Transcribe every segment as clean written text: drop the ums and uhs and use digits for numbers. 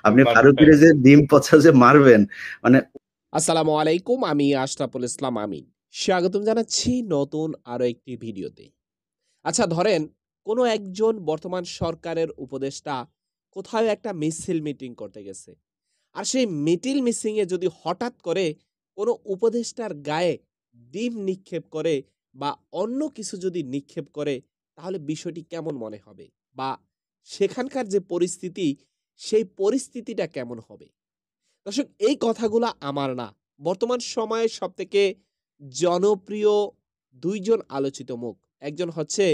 আপনি ফারুকীরে যে ডিম পচা যে মারবেন মানে আসসালামু আলাইকুম, আমি আশরাফুল ইসলাম আমিন। স্বাগতম জানাচ্ছি নতুন আরো একটি ভিডিওতে। আচ্ছা ধরেন কোনো একজন বর্তমান সরকারের উপদেষ্টা কোথাও একটা মিছিল মিটিং করতে গেছে। আর সেই মিটিং এ যদি হঠাৎ করে কোনো উপদেষ্টার গায়ে ডিম নিক্ষেপ করে বা অন্য কিছু যদি নিক্ষেপ করে তাহলে বিষয়টি কেমন মনে হবে? বা সেখানকার যে পরিস্থিতি সেই পরিস্থিতিটা কেমন হবে? দর্শক এই কথাগুলা আমার না। বর্তমান সময়ে সবথেকে জনপ্রিয় ২ জন আলোচিত মুখ। একজন হচ্ছে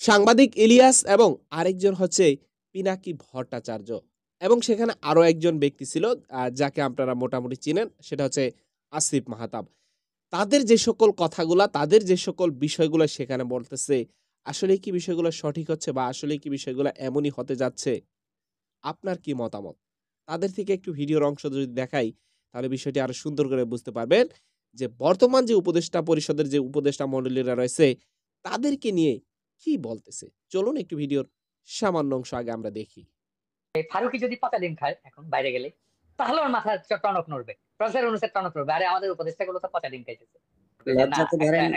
সাংবাদিক ইলিয়াস এবং আরেকজন হচ্ছে পিনাকি ভট্টাচার্য। এবং সেখানে আরো একজন ব্যক্তি ছিল যাকে আপনারা মোটামুটি চিনেন সেটা হচ্ছে আসিফ মাহতাব। তাদের যে সকল কথাগুলা, তাদের যে সকল বিষয়গুলা সেখানে বলতেছে, আসলেই কি বিষয়গুলো সঠিক হচ্ছে বা আসলেই কি বিষয়গুলা এমনই হতে যাচ্ছে? আপনার কি মতামত? তাদের থেকে একটু ভিডিওর অংশ যদি দেখাই, তাহলে বিষয়টি আরো সুন্দর করে বুঝতে পারবেন যে বর্তমান যে উপদেষ্টা পরিষদের যে উপদেষ্টা মন্ডলীরা রয়েছে, তাদেরকে নিয়ে কি বলতেছে। চলুন একটু ভিডিওর সামান্য অংশ আগে আমরা দেখি। ফারুকি যদি পচা ডিম খায় এখন বাইরে গেলে, তাহলে ওর মাথা টনক নড়বে, প্রফেসর অনুসারে টনক নড়বে। আরে আমাদের উপদেষ্টাগুলো তো পচা ডিম খাইতেছে। লজ্জা তো ধরেন,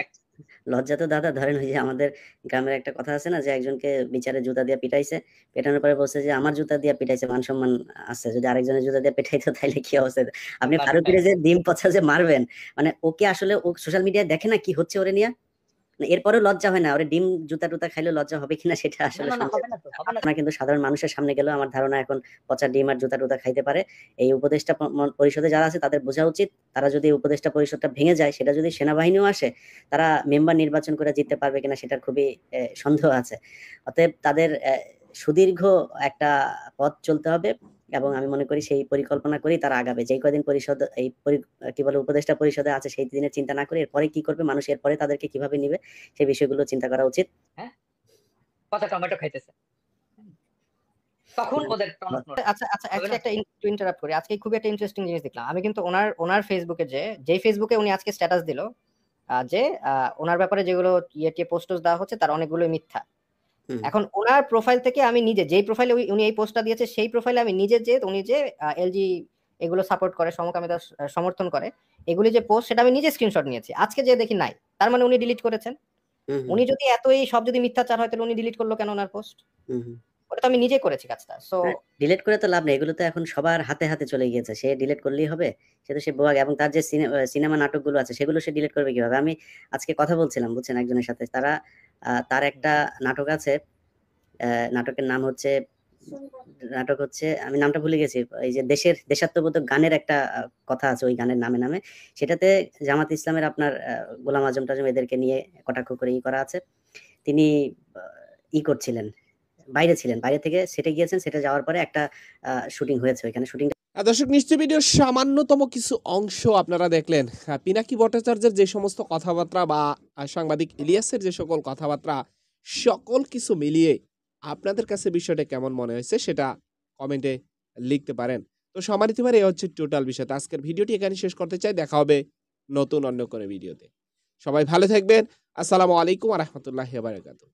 লজ্জা তো দাদা ধরেন ওই যে আমাদের গ্রামের একটা কথা আছে না যে একজনকে বিচারে জুতা দিয়ে পিটাইছে, পেটানোর পরে বলছে যে আমার জুতা দিয়ে পিটাইছে, মান সম্মান আছে, যদি আরেকজনের জুতা দিয়ে পিটাইতো তাহলে কি অবস্থা। আপনি ফারুকিরে যে ডিম পচা যে মারবেন, মানে ওকে আসলে ও সোশ্যাল মিডিয়ায় দেখে না কি হচ্ছে ওরে নিয়ে, এরপরেও লজ্জা হয় না? ওরে ডিম জুতা টুতা খাইলে লজ্জা হবে কিনা সেটা আসলে না, কিন্তু সাধারণ মানুষের সামনে গেলেও আমার ধারণা এখন পচা ডিম আর জুতা টুতা খাইতে পারে। এই উপদেষ্টা পরিষদে যারা আছে তাদের বোঝা উচিত, তারা যদি উপদেষ্টা পরিষদটা ভেঙে যায়, সেটা যদি সেনাবাহিনীও আসে, তারা মেম্বার নির্বাচন করে জিততে পারবে কিনা সেটার খুবই সন্দেহ আছে। অতএব তাদের সুদীর্ঘ একটা পথ চলতে হবে এবং আমি মনে করি সেই পরিকল্পনা করেই তারা আগাবে। যেই কদিন পরিষদ এই কি বলে উপদেষ্টা পরিষদে আছে সেই দিনের চিন্তা না করে এরপরে কি করবে, মানুষ এরপরে তাদেরকে কিভাবে নিবে সেই বিষয়গুলো চিন্তা করা উচিত। হ্যাঁ, পচা টমেটো খাইতেছে, তখন ওদের টনক নড়বে। আচ্ছা আচ্ছা, একটা একটু ইন্টারাপ্ট করি। আজকে খুবই একটা ইন্টারেস্টিং জিনিস দেখলাম আমি, কিন্তু ওনার ফেসবুকে যেই ফেসবুকে উনি আজকে স্ট্যাটাস দিল যে ওনার ব্যাপারে যেগুলো পোস্ট দেওয়া হচ্ছে তার অনেকগুলো মিথ্যা। এখন ওনার প্রোফাইল থেকে আমি নিজে যেই প্রোফাইলে উনি এই পোস্টটা দিয়েছে সেই প্রোফাইলে আমি নিজে যে উনি যে এলজি এগুলো সাপোর্ট করে, সমকামিতা সমর্থন করে, এগুলি যে পোস্ট সেটা আমি নিজে স্ক্রিনশট নিয়েছি। আজকে যে দেখি নাই, তার মানে উনি ডিলিট করেছেন। উনি যদি এতই সব যদি মিথ্যাচার হয় তাহলে উনি ডিলিট করলো কেন ওনার পোস্ট? ওটা তো আমি নিজে করেছি কাজটা। সো ডিলিট করে তো লাভ নেই, এগুলো তো এখন সবার হাতে হাতে চলে গিয়েছে। সে ডিলিট করলেই হবে? সে তো সে বোয়াগ। এবং তার যে সিনেমা নাটকগুলো আছে সেগুলো সে ডিলিট করবে কিভাবে? আমি আজকে কথা বলছিলাম বুঝছেন একজনের সাথে, তার একটা নাটক আছে, নাটকের নাম হচ্ছে, আমি নামটা ভুলে গেছি, এই যে দেশাত্মবোধক গানের একটা কথা আছে ওই গানের নামে সেটাতে জামাত ইসলামের আপনার গোলাম আজম টাজম এদেরকে নিয়ে কটাক্ষ করে করা আছে। তিনি করছিলেন, বাইরে ছিলেন, বাইরে থেকে সেটে গিয়েছেন, সেটে যাওয়ার পরে একটা শুটিং হয়েছে, ওইখানে শুটিং। দর্শক নিশ্চয় ভিডিওর সামান্যতম কিছু অংশ আপনারা দেখলেন। পিনাকি ভট্টাচার্যের যে সমস্ত কথাবার্তা বা সাংবাদিক ইলিয়াসের যে সকল কথাবার্তা, সকল কিছু মিলিয়ে আপনাদের কাছে বিষয়টা কেমন মনে হয়েছে সেটা কমেন্টে লিখতে পারেন। তো সম্মানিত ভাই, এই হচ্ছে টোটাল বিষয়। আজকের ভিডিওটি এখানে শেষ করতে চাই। দেখা হবে নতুন অন্য কোনো ভিডিওতে। সবাই ভালো থাকবেন। আসসালামু আলাইকুম ওয়া রাহমাতুল্লাহি ওয়া বারাকাতুহু।